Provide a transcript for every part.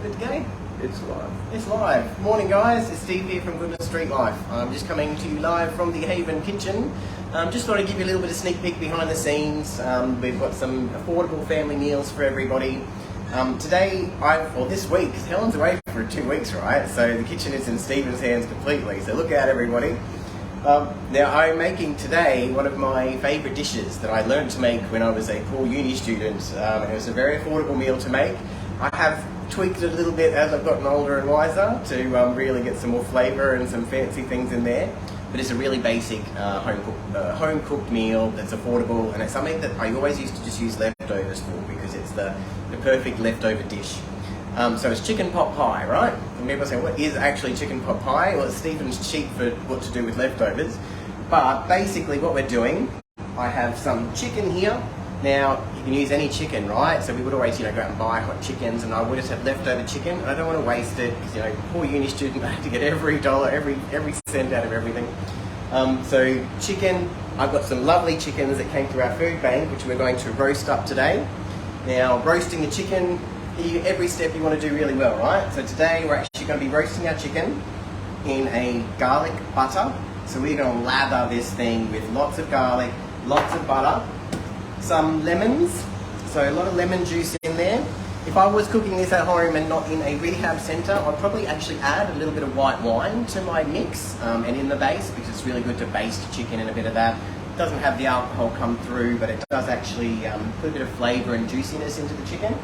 Good game. It's live. It's live. Morning guys, it's Steve here from Goodness Street Life. I'm just coming to you live from the Haven kitchen. Just thought I'd give you a little bit of sneak peek behind the scenes. We've got some affordable family meals for everybody. This week, Helen's away for 2 weeks, right? So the kitchen is in Stephen's hands completely, so look out everybody. Now I'm making today one of my favourite dishes that I learned to make when I was a poor uni student. It was a very affordable meal to make. I have tweaked it a little bit as I've gotten older and wiser to really get some more flavour and some fancy things in there. But it's a really basic home cooked meal that's affordable, and it's something that I always used to just use leftovers for because it's the perfect leftover dish. So it's chicken pot pie, right? And people say, what is actually chicken pot pie? Well, it's Stephen's cheat for what to do with leftovers. But basically what we're doing, I have some chicken here. Now, you can use any chicken, right? So we would always, go out and buy hot chickens, and I would just have leftover chicken, and I don't want to waste it, because, poor uni student, I had to get every dollar, every cent out of everything. So chicken, I've got some lovely chickens that came through our food bank, which we're going to roast up today. Now, roasting the chicken, every step you want to do really well, right? So today, we're actually going to be roasting our chicken in a garlic butter. So we're going to lather this thing with lots of garlic, lots of butter, some lemons, so a lot of lemon juice in there. If I was cooking this at home and not in a rehab centre, I'd probably actually add a little bit of white wine to my mix and in the base, because it's really good to baste chicken in a bit of that. It doesn't have the alcohol come through, but it does actually put a bit of flavour and juiciness into the chicken.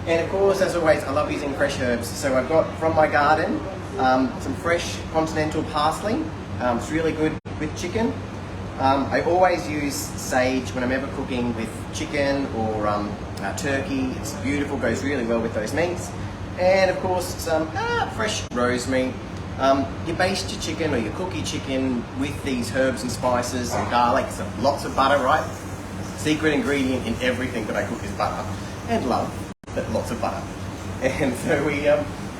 And of course, as always, I love using fresh herbs. So I've got from my garden some fresh continental parsley. It's really good with chicken. I always use sage when I'm ever cooking with chicken or turkey. It's beautiful, goes really well with those meats. And of course some fresh rosemary. You baste your chicken or your cookie chicken with these herbs and spices and garlic, so lots of butter, right? Secret ingredient in everything that I cook is butter and love, but lots of butter. And so we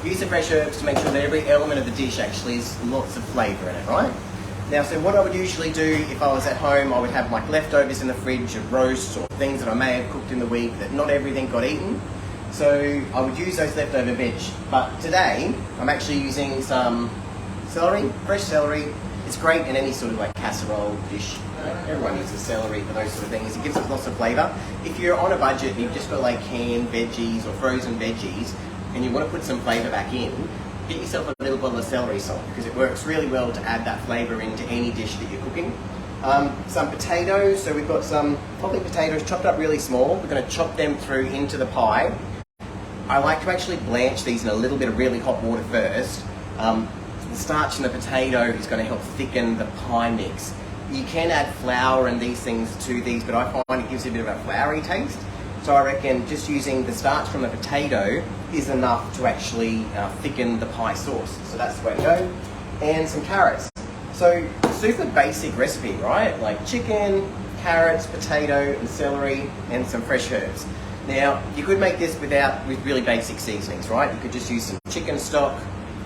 use the fresh herbs to make sure that every element of the dish actually has lots of flavour in it, right? Now, so what I would usually do if I was at home, I would have like leftovers in the fridge of roasts or things that I may have cooked in the week that not everything got eaten. So I would use those leftover veg. But today, I'm actually using some celery, fresh celery. It's great in any sort of like casserole dish. Everyone uses celery for those sort of things. It gives us lots of flavour. If you're on a budget and you've just got like canned veggies or frozen veggies and you want to put some flavour back in, get yourself a little bottle of celery salt, because it works really well to add that flavour into any dish that you're cooking. Some potatoes, so we've got some probably potatoes chopped up really small. We're going to chop them through into the pie. I like to actually blanch these in a little bit of really hot water first. The starch in the potato is going to help thicken the pie mix. You can add flour and these things to these, but I find it gives you a bit of a floury taste. So I reckon just using the starch from the potato is enough to actually thicken the pie sauce. So that's the way to go. And some carrots. So super basic recipe, right? Like chicken, carrots, potato, and celery, and some fresh herbs. Now, you could make this with really basic seasonings, right? You could just use some chicken stock,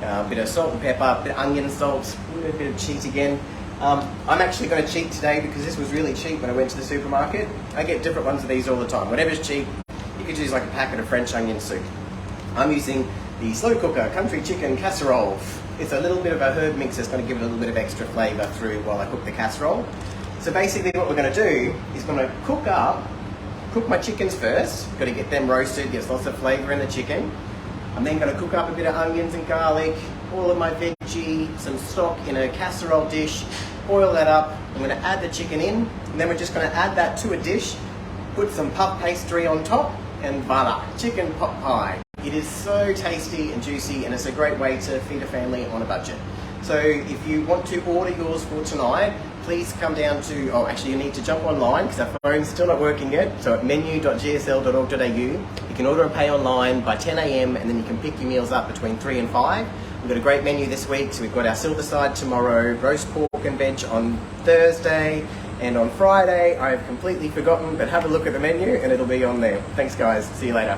a bit of salt and pepper, a bit of onion salt, a bit of cheese again. I'm actually going to cheat today because this was really cheap when I went to the supermarket. I get different ones of these all the time. Whatever's cheap, you could use like a packet of French onion soup. I'm using the slow cooker country chicken casserole. It's a little bit of a herb mix that's going to give it a little bit of extra flavour through while I cook the casserole. So basically what we're going to do is going to cook my chickens first. Got to get them roasted, gets lots of flavour in the chicken. I'm then going to cook up a bit of onions and garlic, all of my veggie, some stock in a casserole dish, boil that up. I'm going to add the chicken in, and then we're just going to add that to a dish, put some puff pastry on top, and voila, chicken pot pie. It is so tasty and juicy, and it's a great way to feed a family on a budget. So if you want to order yours for tonight, please come down to, you need to jump online because our phone's still not working yet. So at menu.gsl.org.au, you can order and pay online by 10 a.m. and then you can pick your meals up between 3 and 5. We've got a great menu this week. So we've got our silver side tomorrow, roast pork and veg on Thursday, and on Friday, I've completely forgotten, but have a look at the menu and it'll be on there. Thanks guys, see you later.